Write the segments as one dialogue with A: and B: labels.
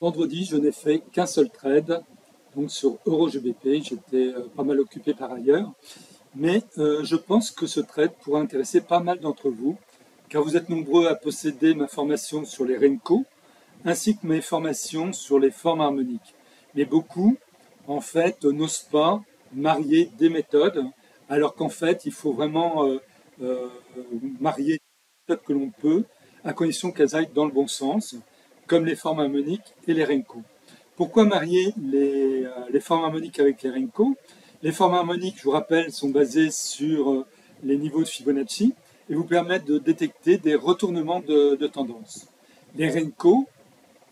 A: Vendredi, je n'ai fait qu'un seul trade, donc sur EuroGBP. J'étais pas mal occupé par ailleurs, mais je pense que ce trade pourra intéresser pas mal d'entre vous, car vous êtes nombreux à posséder ma formation sur les Renko, ainsi que mes formations sur les formes harmoniques. Mais beaucoup, en fait, n'osent pas marier des méthodes, alors qu'en fait, il faut vraiment euh, marier les méthodes que l'on peut, à condition qu'elles aillent dans le bon sens, comme les formes harmoniques et les Renko. Pourquoi marier les formes harmoniques avec les Renko? Les formes harmoniques, je vous rappelle, sont basées sur les niveaux de Fibonacci et vous permettent de détecter des retournements de tendance. Les Renko,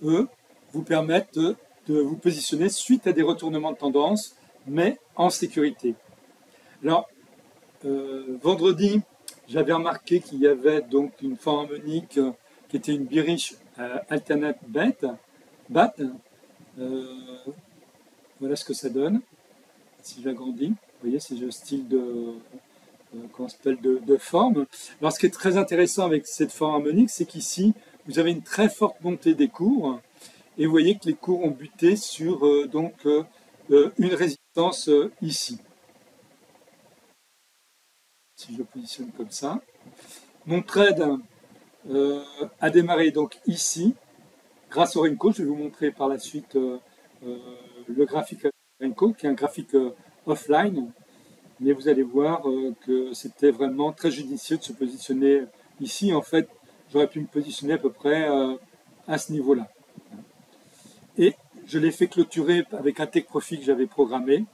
A: eux, vous permettent de vous positionner suite à des retournements de tendance, mais en sécurité. Alors, vendredi, j'avais remarqué qu'il y avait donc une forme harmonique qui était une bearish alternate bat. Voilà ce que ça donne. Si j'agrandis, vous voyez, c'est le style comment s'appelle, de forme. Alors, ce qui est très intéressant avec cette forme harmonique, c'est qu'ici, vous avez une très forte montée des cours. Et vous voyez que les cours ont buté sur une résistance ici. Si je le positionne comme ça. Mon trade a démarré donc ici, grâce au Renko. Je vais vous montrer par la suite le graphique Renko, qui est un graphique offline. Mais vous allez voir que c'était vraiment très judicieux de se positionner ici. En fait, j'aurais pu me positionner à peu près à ce niveau-là. Et je l'ai fait clôturer avec un take profit que j'avais programmé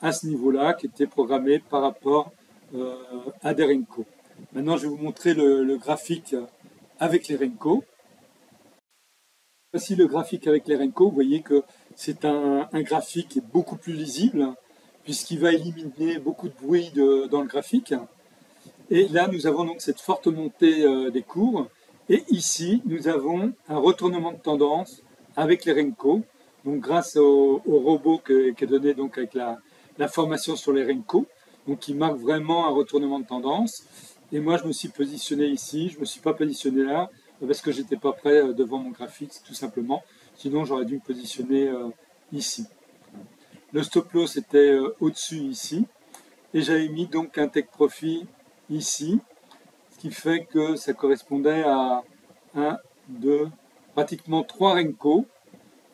A: à ce niveau-là, qui était programmé par rapport à des Renko. Maintenant, je vais vous montrer le graphique avec les Renko. Voici le graphique avec les Renko. Vous voyez que c'est un graphique qui est beaucoup plus lisible, puisqu'il va éliminer beaucoup de bruit dans le graphique. Et là, nous avons donc cette forte montée des cours. Et ici, nous avons un retournement de tendance avec les Renko. Donc, grâce au robot qui est donné donc avec la formation sur les Renko, donc qui marque vraiment un retournement de tendance. Et moi, je me suis positionné ici. Je ne me suis pas positionné là parce que j'étais pas prêt devant mon graphique, tout simplement. Sinon, j'aurais dû me positionner ici. Le stop loss était au-dessus ici. Et j'avais mis donc un take profit ici, ce qui fait que ça correspondait à 1, 2, pratiquement 3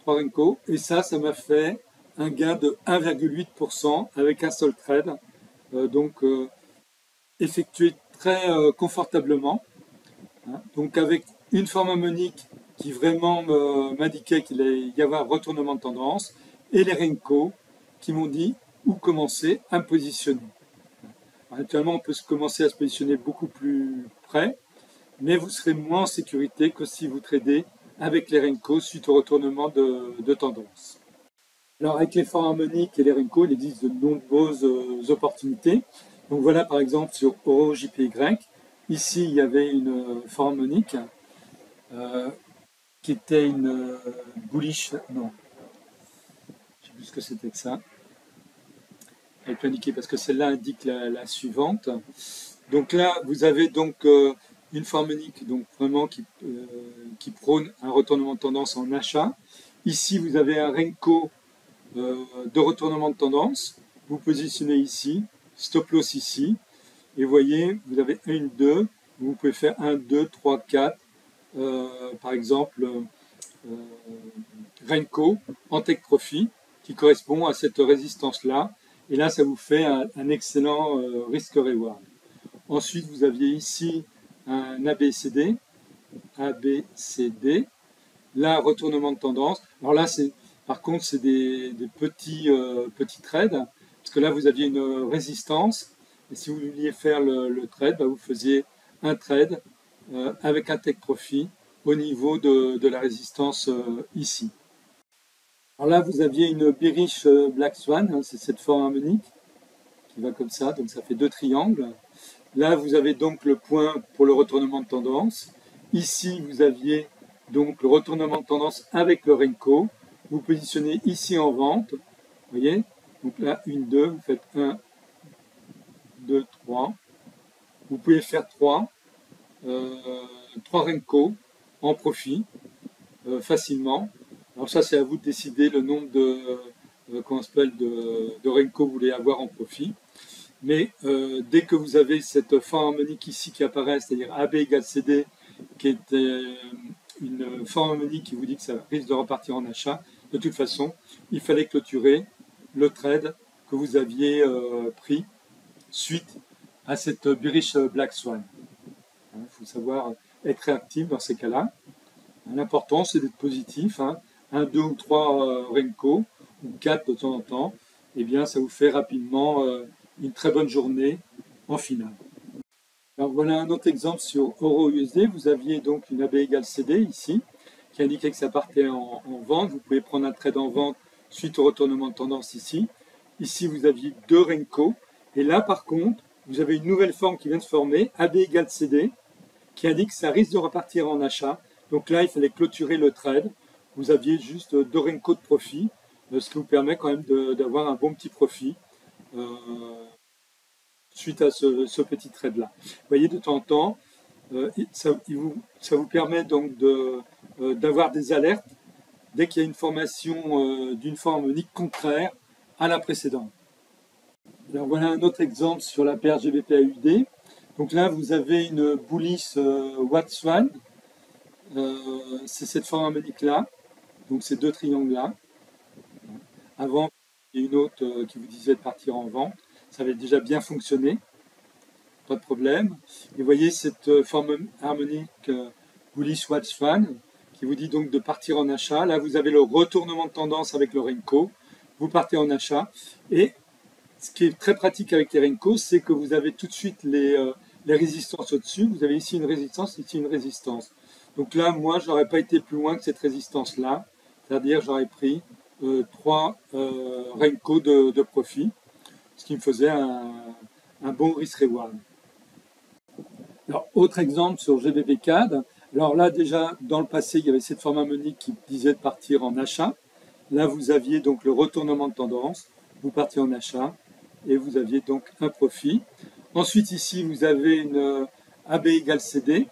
A: Renko. Et ça m'a fait un gain de 1,8% avec un seul trade. Effectué très confortablement. Donc avec une forme harmonique qui vraiment m'indiquait qu'il allait y avoir un retournement de tendance, et les Renko qui m'ont dit où commencer à me positionner. Actuellement, on peut commencer à se positionner beaucoup plus près, mais vous serez moins en sécurité que si vous tradez avec les Renko suite au retournement de tendance. Alors, avec les formes harmoniques et les Renko, il existe de nombreuses opportunités. Donc voilà, par exemple, sur EuroJPY, ici, il y avait une forme harmonique qui était une bullish, non, je ne sais plus ce que c'était que ça. Elle peut indiquer parce que celle-là indique la suivante. Donc là, vous avez donc une forme harmonique donc vraiment qui prône un retournement de tendance en achat. Ici, vous avez un Renko de retournement de tendance. Vous positionnez ici, stop loss ici, et vous voyez, vous avez 1, 2, vous pouvez faire 1, 2, 3, 4, par exemple, Renko en take profit, qui correspond à cette résistance-là. Et là, ça vous fait un excellent risk-reward. Ensuite, vous aviez ici un ABCD. Là, retournement de tendance. Alors là, par contre, c'est des petits trades, parce que là, vous aviez une résistance. Et si vous vouliez faire le trade, vous faisiez un trade avec un take profit au niveau de la résistance ici. Alors là, vous aviez une bearish Black Swan, c'est cette forme harmonique qui va comme ça, donc ça fait 2 triangles. Là, vous avez donc le point pour le retournement de tendance. Ici, vous aviez donc le retournement de tendance avec le Renko. Vous positionnez ici en vente. Vous voyez? Donc là, 1, 2, vous faites 1, 2, 3. Vous pouvez faire 3 Renko en profit facilement. Alors ça, c'est à vous de décider le nombre comment on s'appelle, de Renko que vous voulez avoir en profit. Mais dès que vous avez cette forme harmonique ici qui apparaît, c'est-à-dire AB égale CD, qui est une forme harmonique qui vous dit que ça risque de repartir en achat, de toute façon, il fallait clôturer le trade que vous aviez pris suite à cette bearish Black Swan. Il faut savoir être réactif dans ces cas-là. L'important, c'est d'être positif. Un, deux ou trois Renko, ou quatre de temps en temps. Eh bien, ça vous fait rapidement une très bonne journée en finale. Alors voilà un autre exemple sur Euro-USD. Vous aviez donc une AB égale CD ici, qui indiquait que ça partait en vente. Vous pouvez prendre un trade en vente suite au retournement de tendance ici. Ici, vous aviez deux Renko. Et là, par contre, vous avez une nouvelle forme qui vient de se former, AB égale CD, qui indique que ça risque de repartir en achat. Donc là, il fallait clôturer le trade. Vous aviez juste deux Renko de profit, ce qui vous permet quand même d'avoir un bon petit profit suite à ce petit trade-là. Vous voyez, de temps en temps, ça vous permet donc d'avoir des alertes dès qu'il y a une formation d'une forme harmonique contraire à la précédente. Alors voilà un autre exemple sur la paire GBP-AUD. Donc là, vous avez une bullish White Swan. C'est cette forme harmonique-là. Donc ces deux triangles-là. Avant, il y a une autre qui vous disait de partir en vente. Ça avait déjà bien fonctionné. Pas de problème. Et vous voyez cette forme harmonique bullish White Swan qui vous dit donc de partir en achat. Là, vous avez le retournement de tendance avec le Renko. Vous partez en achat. Et ce qui est très pratique avec les Renko, c'est que vous avez tout de suite les résistances au-dessus. Vous avez ici une résistance, ici une résistance. Donc là, moi, je n'aurais pas été plus loin que cette résistance-là. C'est-à-dire, j'aurais pris 3 Renko de profit, ce qui me faisait un bon risk-reward. Alors, autre exemple sur GBP-CAD. Alors là, déjà, dans le passé, il y avait cette forme harmonique qui disait de partir en achat. Là, vous aviez donc le retournement de tendance. Vous partiez en achat et vous aviez donc un profit. Ensuite, ici, vous avez une AB égale CD.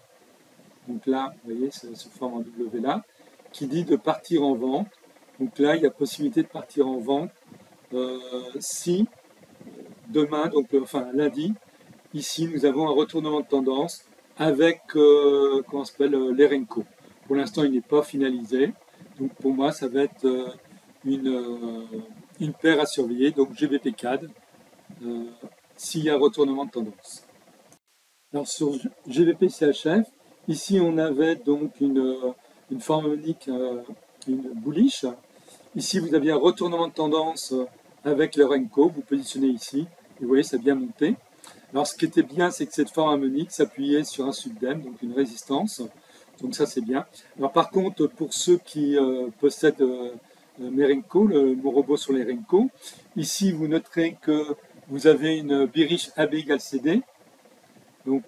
A: Donc là, vous voyez, ça se forme en W là, qui dit de partir en vente. Donc là, il y a possibilité de partir en vente si demain, donc enfin lundi, ici, nous avons un retournement de tendance avec comment s'appelle les Renko. Pour l'instant, il n'est pas finalisé. Donc pour moi, ça va être une paire à surveiller, donc GBP-CAD, s'il y a un retournement de tendance. Alors sur GBP-CHF, ici on avait donc une forme harmonique, une bullish. Ici vous aviez un retournement de tendance avec le Renko, vous positionnez ici, et vous voyez ça a bien monté. Alors ce qui était bien, c'est que cette forme harmonique s'appuyait sur un subdem, donc une résistance, donc ça c'est bien. Alors par contre, pour ceux qui possèdent mes Renko, mon robot sur les Renko, ici vous noterez que vous avez une bearish AB égale CD, donc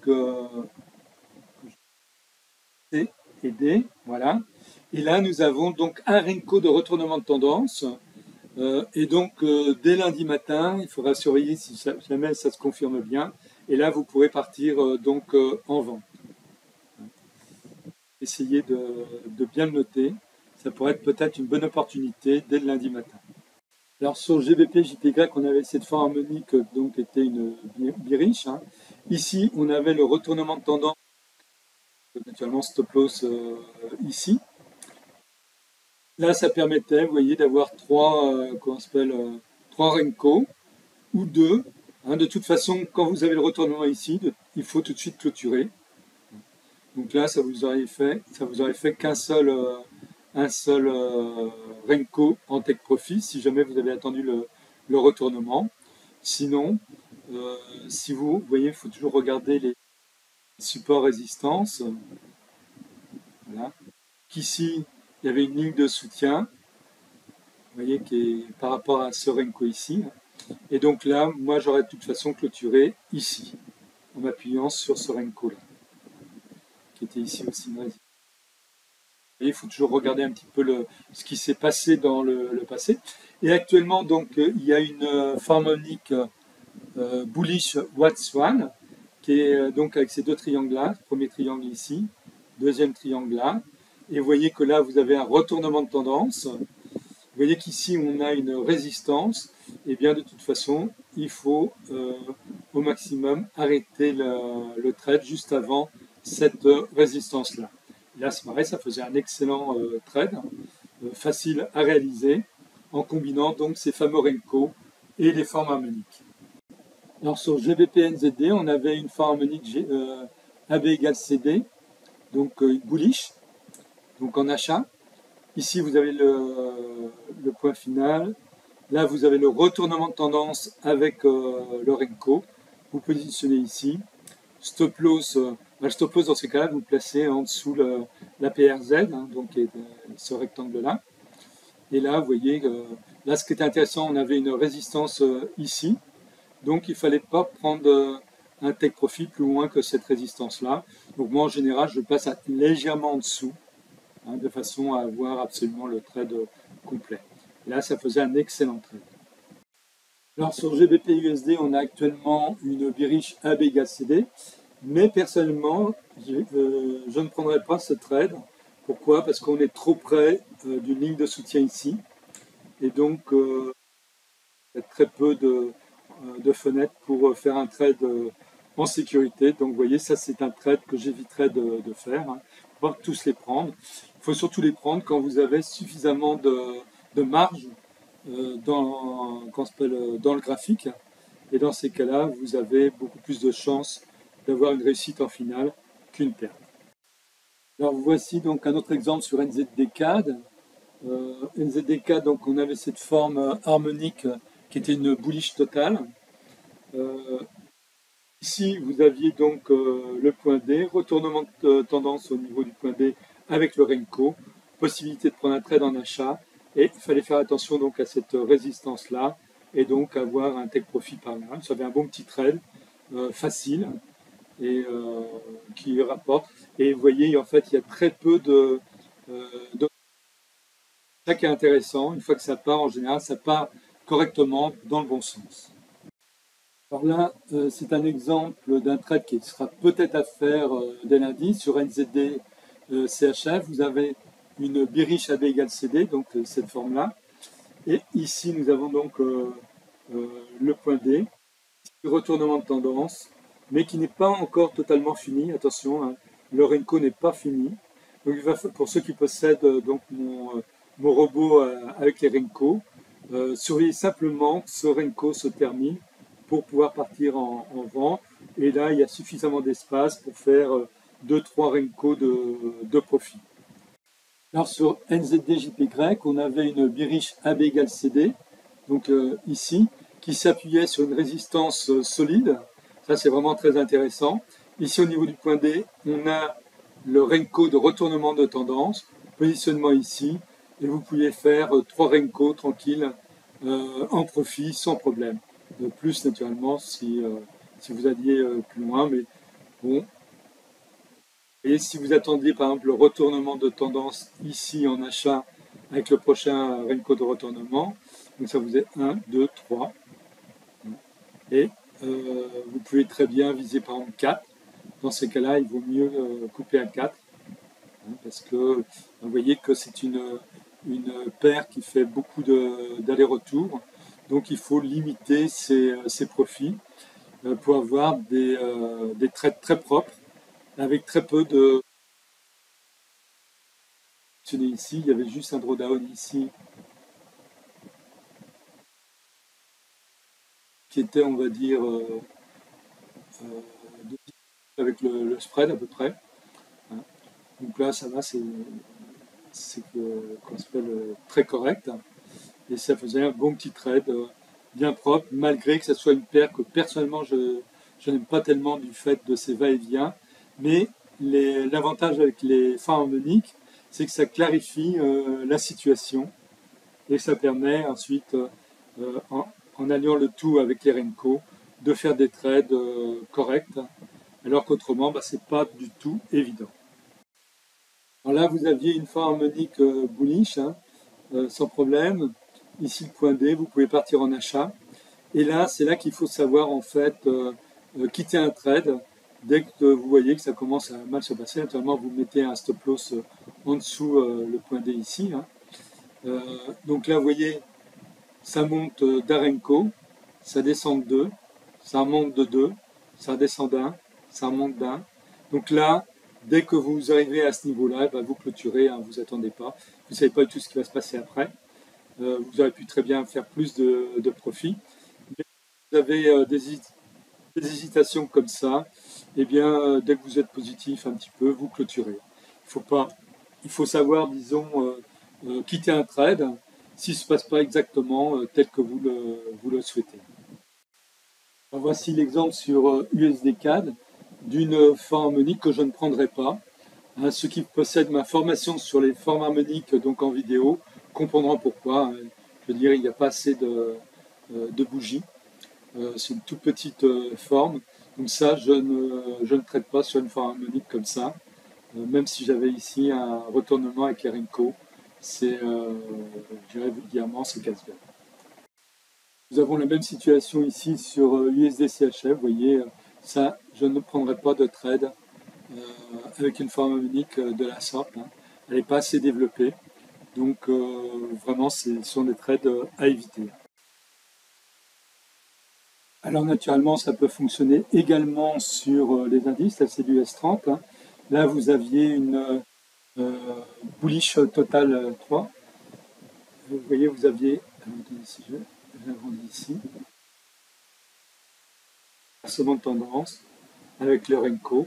A: C et D, voilà. Et là nous avons donc un Renko de retournement de tendance, et donc dès lundi matin, il faudra surveiller si jamais ça se confirme bien, et là vous pourrez partir donc en vente. Essayez de bien le noter, ça pourrait être peut-être une bonne opportunité dès le lundi matin. Alors sur GBP, JPY, on avait cette forme harmonique, donc qui était une bearish. Ici, on avait le retournement de tendance, naturellement stop loss ici. Là, ça permettait, vous voyez, d'avoir trois Renko ou deux. De toute façon, quand vous avez le retournement ici, il faut tout de suite clôturer. Donc là, ça vous aurait fait qu'un seul Renko en take profit si jamais vous avez attendu le retournement. Sinon, si vous voyez, il faut toujours regarder les supports résistance. Voilà. Qu'ici, il y avait une ligne de soutien, vous voyez, qui est par rapport à ce Renko ici. Et donc là, moi, j'aurais de toute façon clôturé ici, en m'appuyant sur ce Renko là, qui était ici aussi. Il faut toujours regarder un petit peu ce qui s'est passé dans le passé. Et actuellement, donc, il y a une forme harmonique bullish White Swan, qui est donc avec ces deux triangles là, premier triangle ici, deuxième triangle là. Et vous voyez que là, vous avez un retournement de tendance. Vous voyez qu'ici, on a une résistance. Et bien, de toute façon, il faut au maximum arrêter le trade juste avant cette résistance-là. Là, c'est pareil, ça faisait un excellent trade, facile à réaliser, en combinant donc ces fameux Renko et les formes harmoniques. Alors sur GBP-NZD, on avait une forme harmonique AB égale CD, donc bullish, donc en achat. Ici, vous avez le point final. Là, vous avez le retournement de tendance avec le Renko. Vous positionnez ici. Stop loss, le stop loss dans ces cas-là, vous le placez en dessous la PRZ, hein, donc ce rectangle-là. Et là, vous voyez, là, ce qui était intéressant, on avait une résistance ici. Donc, il ne fallait pas prendre un take profit plus loin que cette résistance-là. Donc, moi, en général, je passe légèrement en dessous, hein, de façon à avoir absolument le trade complet. Et là, ça faisait un excellent trade. Alors, sur GBP-USD, on a actuellement une bearish AB égale CD. Mais personnellement, je ne prendrai pas ce trade. Pourquoi? Parce qu'on est trop près d'une ligne de soutien ici. Et donc, il y a très peu de fenêtres pour faire un trade en sécurité. Donc, vous voyez, ça, c'est un trade que j'éviterai de faire. Hein. Il ne faut pas tous les prendre. Il faut surtout les prendre quand vous avez suffisamment de marge dans le graphique. Et dans ces cas-là, vous avez beaucoup plus de chances d'avoir une réussite en finale qu'une perte. Alors voici donc un autre exemple sur NZD-CAD. NZD-CAD, donc on avait cette forme harmonique qui était une bullish totale. Ici, vous aviez donc le point D, retournement de tendance au niveau du point D avec le Renko, possibilité de prendre un trade en achat, et il fallait faire attention donc à cette résistance-là, et donc avoir un take profit par là. Ça avait un bon petit trade, facile, et qui rapporte. Et vous voyez, en fait, il y a très peu de... Ça qui est intéressant, une fois que ça part, en général, ça part correctement dans le bon sens. Alors là, c'est un exemple d'un trade qui sera peut-être à faire dès lundi sur NZD CHF. Vous avez une bearish AB égale CD, donc cette forme-là. Et ici, nous avons donc le point D, retournement de tendance, mais qui n'est pas encore totalement fini. Attention, hein, le Renko n'est pas fini. Donc, pour ceux qui possèdent donc mon robot avec les Renko, surveillez simplement que ce Renko se termine pour pouvoir partir en vent. Et là, il y a suffisamment d'espace pour faire 2-3 Renko de profit. Alors sur NZD-JPY, on avait une bearish AB égale CD, donc ici, qui s'appuyait sur une résistance solide. Ça, c'est vraiment très intéressant. Ici, au niveau du point D, on a le Renko de retournement de tendance, positionnement ici, et vous pouvez faire 3 Renko tranquilles en profit sans problème. De plus, naturellement, si vous alliez plus loin, mais bon. Et si vous attendiez par exemple le retournement de tendance ici en achat avec le prochain Renko de retournement, donc ça vous est 1, 2, 3. Et vous pouvez très bien viser par exemple 4. Dans ces cas-là, il vaut mieux couper à 4. Hein, parce que vous voyez que c'est une paire qui fait beaucoup d'allers-retours. Donc il faut limiter ses profits pour avoir des trades très propres avec très peu de... Ici, il y avait juste un drawdown ici qui était, on va dire, avec le spread à peu près. Hein. Donc là, ça va, c'est très correct. Et ça faisait un bon petit trade bien propre, malgré que ce soit une paire que personnellement je n'aime pas tellement du fait de ces va-et-vient. Mais l'avantage avec les fins harmoniques, c'est que ça clarifie la situation et ça permet ensuite, en alliant le tout avec les Renko, de faire des trades corrects, alors qu'autrement, ce n'est pas du tout évident. Alors là, vous aviez une fin harmonique bullish, hein, sans problème. Ici, le point D, vous pouvez partir en achat. Et là, c'est là qu'il faut savoir en fait quitter un trade Dès que vous voyez que ça commence à mal se passer, naturellement, vous mettez un stop loss en dessous le point D ici. Hein. Donc là, vous voyez, ça monte d'Arenco, ça descend de 2, ça monte de 2, ça descend d'un, ça monte d'un. Donc là, dès que vous arrivez à ce niveau-là, vous clôturez, hein, vous attendez pas. Vous ne savez pas du tout ce qui va se passer après. Vous aurez pu très bien faire plus de profit. Mais vous avez des hésitations comme ça, eh bien, dès que vous êtes positif un petit peu, vous clôturez. Il faut savoir, disons, quitter un trade s'il ne se passe pas exactement tel que vous le souhaitez. Alors, voici l'exemple sur USD CAD d'une forme harmonique que je ne prendrai pas. Hein, ceux qui possèdent ma formation sur les formes harmoniques, donc en vidéo, comprendront pourquoi. Hein. Je veux dire, il n'y a pas assez de bougies. C'est une toute petite forme. Donc ça, je ne traite pas sur une forme harmonique comme ça. Même si j'avais ici un retournement avec les Renko, je dirais vulgairement, c'est casse-gueule. Nous avons la même situation ici sur USD CHF. Vous voyez, ça, je ne prendrai pas de trade avec une forme harmonique de la sorte. Hein. Elle n'est pas assez développée. Donc vraiment, ce sont des trades à éviter. Alors naturellement, ça peut fonctionner également sur les indices. Là, c'est du S30. Hein. Là, vous aviez une bullish total 3. Vous voyez, vous aviez, si j'agrandis ici, versement de tendance avec le Renko.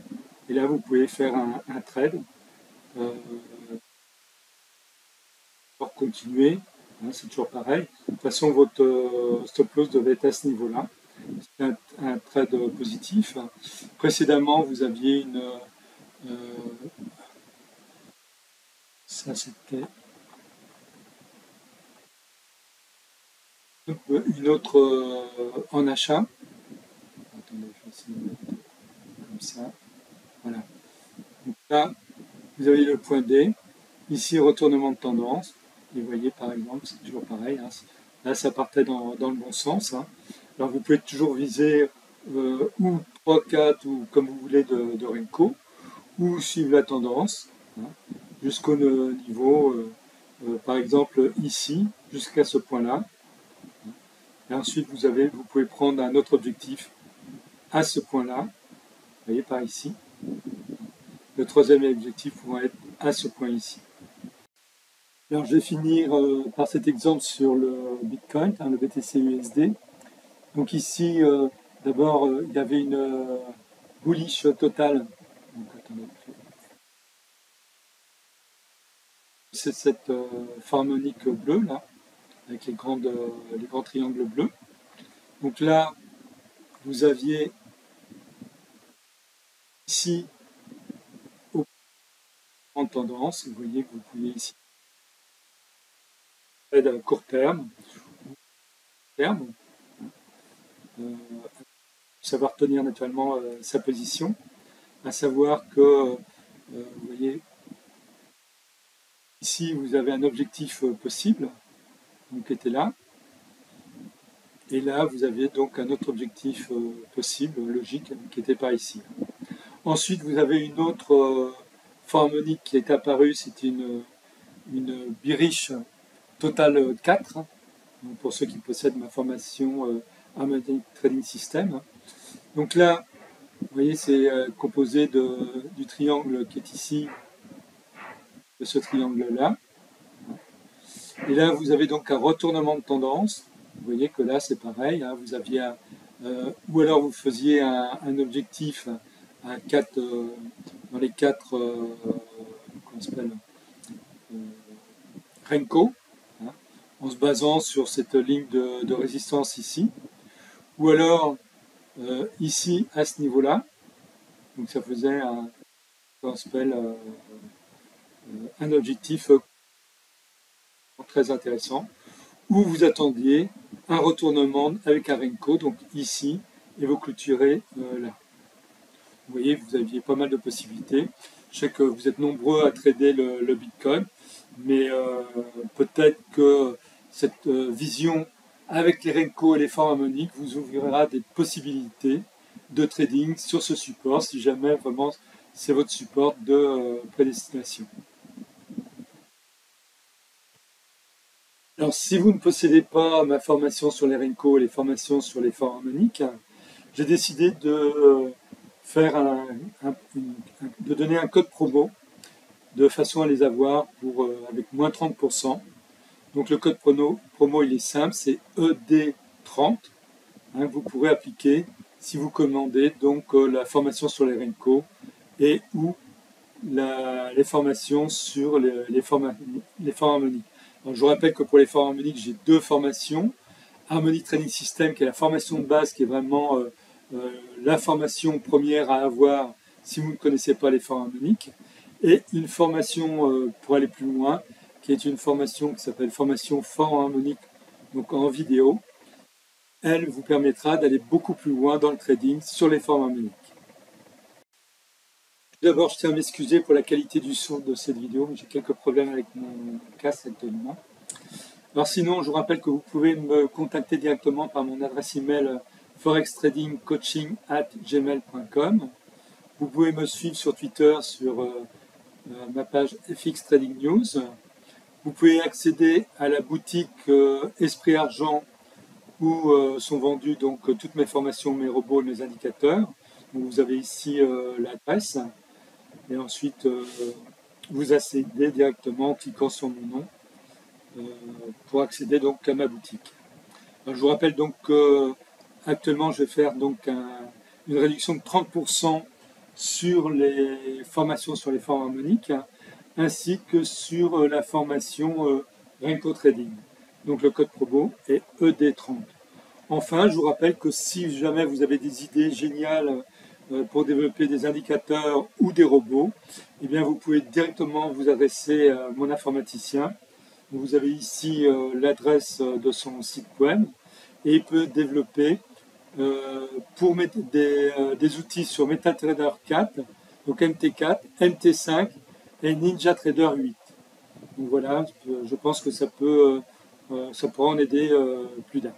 A: Et là, vous pouvez faire un trade pour continuer. Hein, c'est toujours pareil. De toute façon, votre stop loss devait être à ce niveau-là. C'est un trade positif. Précédemment, vous aviez ça c'était une autre en achat. Attendez, je vais essayer de mettre comme ça. Voilà. Donc là, vous avez le point D. Ici, retournement de tendance. Et vous voyez, par exemple, c'est toujours pareil. Hein. Là, ça partait dans le bon sens. Hein. Alors, vous pouvez toujours viser ou 3, 4 ou comme vous voulez de Renko, ou suivre la tendance hein, jusqu'au niveau, par exemple, ici, jusqu'à ce point-là. Et ensuite, vous pouvez prendre un autre objectif à ce point-là. Vous voyez, par ici. Le troisième objectif pouvant être à ce point ici. Alors, je vais finir par cet exemple sur le Bitcoin, hein, le BTC USD. Donc ici, d'abord, il y avait une bullish totale. Donc, attendez, c'est cette harmonique bleue là, avec les grands triangles bleus. Donc là, vous aviez ici en tendance, vous voyez que vous pouvez ici à court terme, savoir tenir naturellement sa position, à savoir que vous voyez ici vous avez un objectif possible, donc qui était là, et là vous aviez donc un autre objectif possible, logique, qui était par ici. Ensuite vous avez une autre forme harmonique qui est apparue, c'est une bearish Total 4, donc pour ceux qui possèdent ma formation Harmonic Trading System. Donc là, vous voyez, c'est composé du triangle qui est ici, de ce triangle-là. Et là, vous avez donc un retournement de tendance. Vous voyez que là, c'est pareil. Hein, vous aviez ou alors vous faisiez un objectif à 4, dans les 4 comment s'appelle Renko, hein, en se basant sur cette ligne de résistance ici, ou alors ici à ce niveau-là, donc ça faisait un objectif très intéressant, ou vous attendiez un retournement avec un Renko, donc ici, et vous clôturez là. Vous voyez, vous aviez pas mal de possibilités. Je sais que vous êtes nombreux à trader le Bitcoin, mais peut-être que cette vision avec les Renko et les formes harmoniques vous ouvrira des possibilités de trading sur ce support, si jamais vraiment c'est votre support de prédestination. Alors, si vous ne possédez pas ma formation sur les Renko et les formations sur les forts harmoniques, j'ai décidé de de donner un code promo de façon à les avoir pour, avec moins 30%. Donc le code promo il est simple, c'est ED30. Hein, vous pourrez appliquer si vous commandez donc la formation sur les Renko et ou les formations sur les forts harmoniques. Alors, je vous rappelle que pour les forts harmoniques, j'ai deux formations. Harmony Training System, qui est la formation de base, qui est vraiment la formation première à avoir si vous ne connaissez pas les forts harmoniques. Et une formation pour aller plus loin, qui est une formation qui s'appelle formation forts harmoniques, donc en vidéo. Elle vous permettra d'aller beaucoup plus loin dans le trading sur les forts harmoniques. D'abord, je tiens à m'excuser pour la qualité du son de cette vidéo, mais j'ai quelques problèmes avec mon casque actuellement. Alors sinon, je vous rappelle que vous pouvez me contacter directement par mon adresse email forextradingcoaching@gmail.com. Vous pouvez me suivre sur Twitter sur ma page FX Trading News. Vous pouvez accéder à la boutique Esprit Argent où sont vendues donc toutes mes formations, mes robots, mes indicateurs. Donc, vous avez ici l'adresse. Et ensuite, vous accédez directement en cliquant sur mon nom pour accéder donc à ma boutique. Alors, je vous rappelle donc que actuellement, je vais faire donc une réduction de 30% sur les formations sur les forts harmoniques, ainsi que sur la formation Renko Trading. Donc le code promo est ED30. Enfin, je vous rappelle que si jamais vous avez des idées géniales pour développer des indicateurs ou des robots, eh bien vous pouvez directement vous adresser à mon informaticien. Vous avez ici l'adresse de son site web et il peut développer pour mettre des outils sur MetaTrader 4, donc MT4, MT5 et NinjaTrader 8. Donc voilà, je pense que ça pourra en aider plus d'un.